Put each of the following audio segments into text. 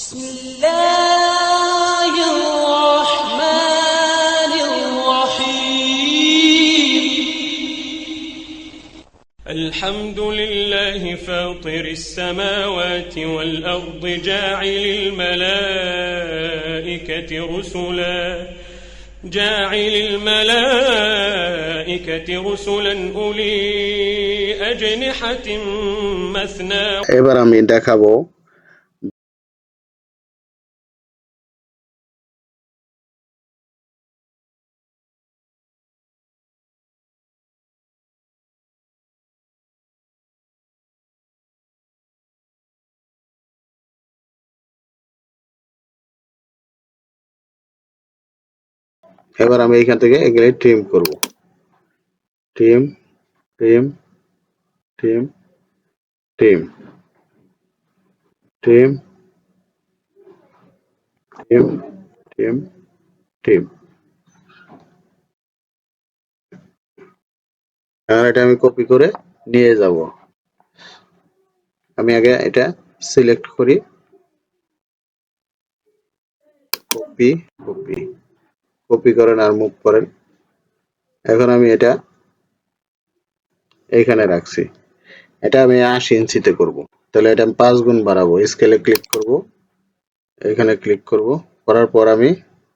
بسم الله الرحمن الرحيم الحمد لله فاطر السماوات والأرض جاعل الملائكة رسلا أولي أجنحة مثنى এবার আমি দেখাবো এবার আমি এখান থেকে এগুলো ট্রিম করব। Trim trim trim trim trim trim trim trim. এখন এটা আমি কপি করে নিয়ে যাব। আমি আগে এটা সিলেক্ট করি, কপি কপি কপি করেন আর মুভ করেন। এখন আমি এটা এইখানে রাখছি। এটা আমি 80 ইঞ্চিতে করব। তাহলে এটা আমি 5 গুণ বাড়াবো। স্কেলে ক্লিক করব, এখানে ক্লিক করব, করার পর আমি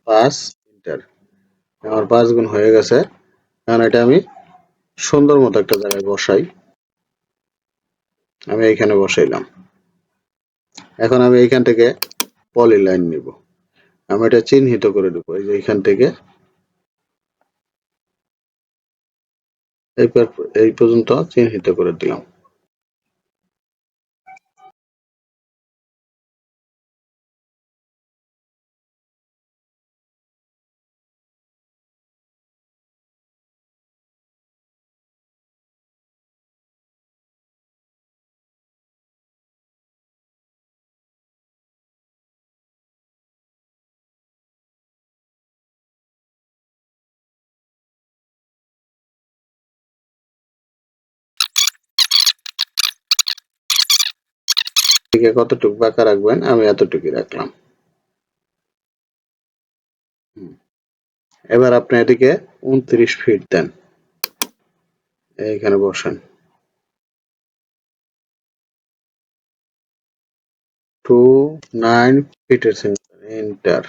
5 এন্টার। আমার 5 গুণ হয়ে গেছে। এখন এটা আমি সুন্দর মতো একটা জায়গায় বসাই। আমি এইখানে বসাইলাম। এখন আমি এইখান থেকে পলি লাইন নিব। আমি এটা চিহ্নিত করে দেবো। এই যে এইখান থেকে এই পর্যন্ত চিহ্নিত করে দিলাম। এদিকে কতটুকু বাঁকা রাখবেন, আমি এতটুকুই রাখলাম। এবার আপনি এদিকে 29 ফিট দেন, এইখানে বসেন। 29 ফিটের সেন্টার এন্টার।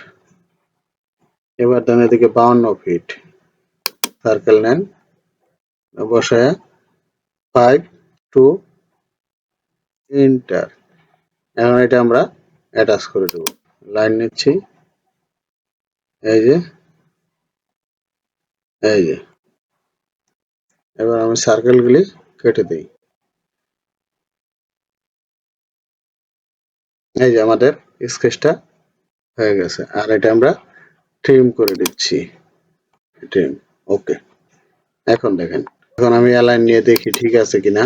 এবার দেন এদিকে 52 ফিট, সার্কেল নেন, বসায় 5 2 এন্টার। এখন এটা আমরা অ্যাটাচ করে দেব। লাইন নিচ্ছি, এই যে এই যে। এবার আমি সার্কেলগুলি কেটে দিই। এই যে আমাদের স্কেচটা হয়ে গেছে। আর এটা আমরা ট্রিম করে দিচ্ছি। ট্রিম, ওকে। এখন দেখেন, এখন আমি অ্যালাইন নিয়ে দেখি ঠিক আছে কিনা।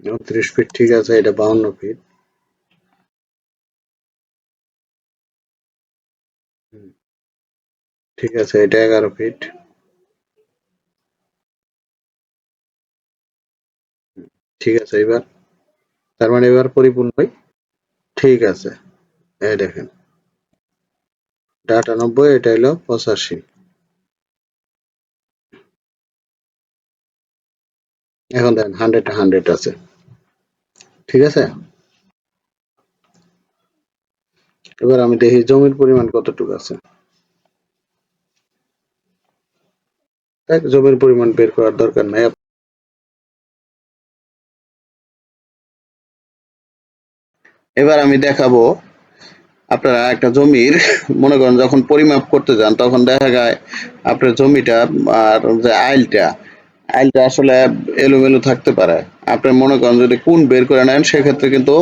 29 ফিট ঠিক আছে, এটা 52 ফিট। ঠিক আছে, এটা 11 ফিট। ঠিক আছে, এবার তার মানে এবার পরিপূর্ণই ঠিক আছে। এই দেখেন, এটা 98, এটা হলো 85। এখন দেখেন 100 আছে। ঠিক আছে, এবার আমি দেখি জমির পরিমাণ কতটুকু আছে। জমির পরিমাণ বের করার দরকার নাই। এবার আমি দেখাবো, আপনারা একটা জমির মনে করেন যখন পরিমাপ করতে যান তখন দেখা যায় আপনার জমিটা আর যে আইলটা আসলে এলোমেলো থাকতে পারে। আপনি মনে করেন যদি কোণ বের করে নেন সেক্ষেত্রে কিন্তু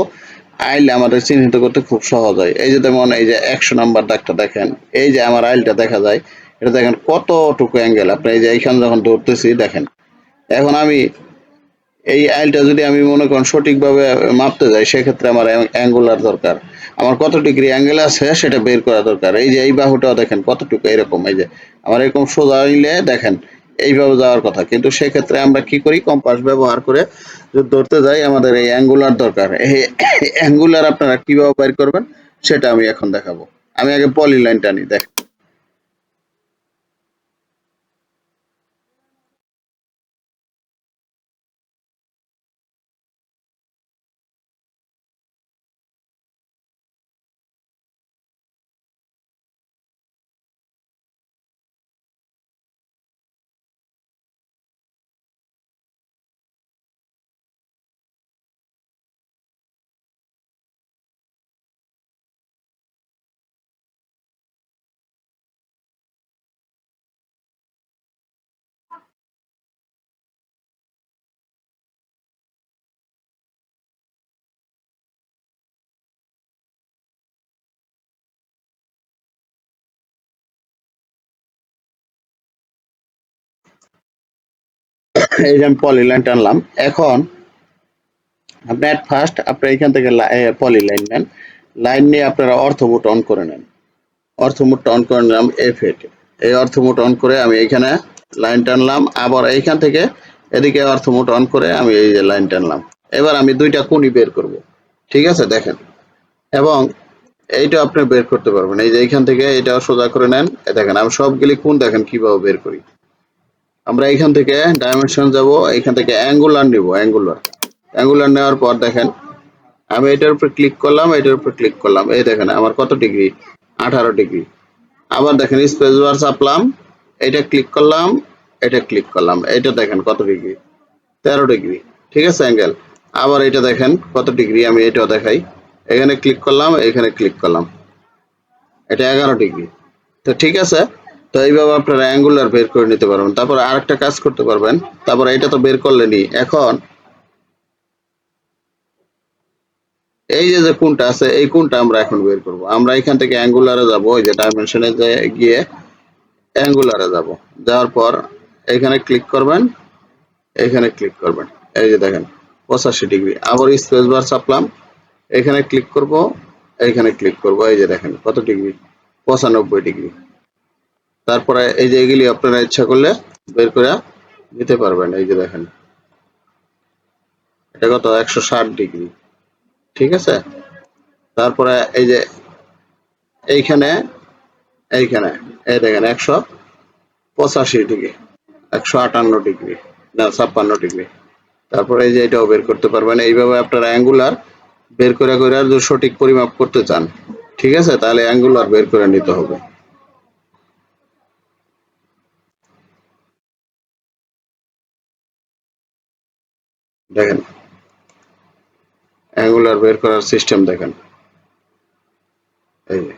আইল আমাদের চিহ্নিত করতে খুব সহজ হয়। এই যে যেমন এই যে 100 নাম্বার দাগটা দেখেন, এই যে আমার আইলটা দেখা যায়, এটা দেখেন কতটুকু অ্যাঙ্গেল। আপনি এই যে এইখানে যখন ধরতেছি দেখেন। এখন আমি এই আইলটা যদি আমি মনে করেন সঠিকভাবে মাপতে যাই সেক্ষেত্রে আমার অ্যাঙ্গুলার দরকার। আমার কত ডিগ্রি অ্যাঙ্গেল আছে সেটা বের করা দরকার। এই যে এই বাহুটাও দেখেন কতটুকু এরকম, এই যে আমার এরকম সোজা হইলে দেখেন এইভাবে যাওয়ার কথা, কিন্তু সেক্ষেত্রে আমরা কি করি, কম্পাস ব্যবহার করে যদি ধরতে যাই আমাদের এই অ্যাঙ্গুলার দরকার। এই অ্যাঙ্গুলার আপনারা কিভাবে বের করবেন সেটা আমি এখন দেখাবো। আমি আগে পলি লাইনটা নিই, দেখ এই যে আমি পলি লাইন টানলাম। এখন আপনি এট ফার্স্ট আপনি এখান থেকে পলি লাইন নেন, লাইন নিয়ে আপনারা অর্থবোট অন করে নেন। অর্থমোডটা অন করে নিলাম F8, এই অর্থমোড অন করে আমি এইখানে লাইন টানলাম, আবার এইখান থেকে এদিকে অর্থমোড অন করে আমি এই যে লাইন টানলাম। এবার আমি দুইটা কোণই বের করব, ঠিক আছে দেখেন, এবং এইটা আপনি বের করতে পারবেন। এই যে এইখান থেকে এটাও সোজা করে নেন, দেখেন আমি সবগুলি কোণ দেখেন কিভাবে বের করি। আমরা এইখান থেকে ডাইমেনশন যাব, এইখান থেকে অ্যাঙ্গুলার নিব, অ্যাঙ্গুলার নেওয়ার পর দেখেন আমি এটার উপর ক্লিক করলাম, এটার উপর ক্লিক করলাম, এই দেখেন আমার কত ডিগ্রি, 18 ডিগ্রি। আবার দেখেন স্পেস বার চাপলাম, এটা ক্লিক করলাম, এটা ক্লিক করলাম, এটা দেখেন কত ডিগ্রি, 13 ডিগ্রি, ঠিক আছে অ্যাঙ্গেল। আবার এটা দেখেন কত ডিগ্রি, আমি এটাও দেখাই, এখানে ক্লিক করলাম, এখানে ক্লিক করলাম, এটা 11 ডিগ্রি। তো ঠিক আছে, তো এইভাবে আপনারা অ্যাঙ্গুলার বের করে নিতে পারবেন। তারপর আরেকটা কাজ করতে পারবেন, তারপর এটা তো বের করলেনি, এখন এই যে যে কোণটা আছে এই কোণটা আমরা এখন বের করব। আমরা এখান থেকে অ্যাঙ্গুলারে যাব, ওই যে ডাইমেনশনে গিয়ে অ্যাঙ্গুলারে যাব, যাওয়ার পর এখানে ক্লিক করবেন, এখানে ক্লিক করবেন, এই যে দেখেন 85 ডিগ্রি। আবার স্পেস বার চাপলাম, এখানে ক্লিক করব, এইখানে ক্লিক করব, এই যে দেখেন কত ডিগ্রি, 95 ডিগ্রি। তারপরে এই যে এগুলি আপনারা ইচ্ছা করলে বের করে দিতে পারবেন। এই যে দেখেন এটা কত, 160 ডিগ্রি, ঠিক আছে। তারপরে এই যে এইখানে এইখানে এই দেখেন 185 ডিগ্রি, 158 ডিগ্রি, না 56 ডিগ্রি। তারপরে এই যে এটাও বের করতে পারবেন। এইভাবে আপনারা অ্যাঙ্গুলার বের করে করে যদি সঠিক পরিমাপ করতে চান, ঠিক আছে, তাহলে অ্যাঙ্গুলার বের করে নিতে হবে। দেখেন অ্যাঙ্গুলার বের করার সিস্টেম দেখেন, এই যে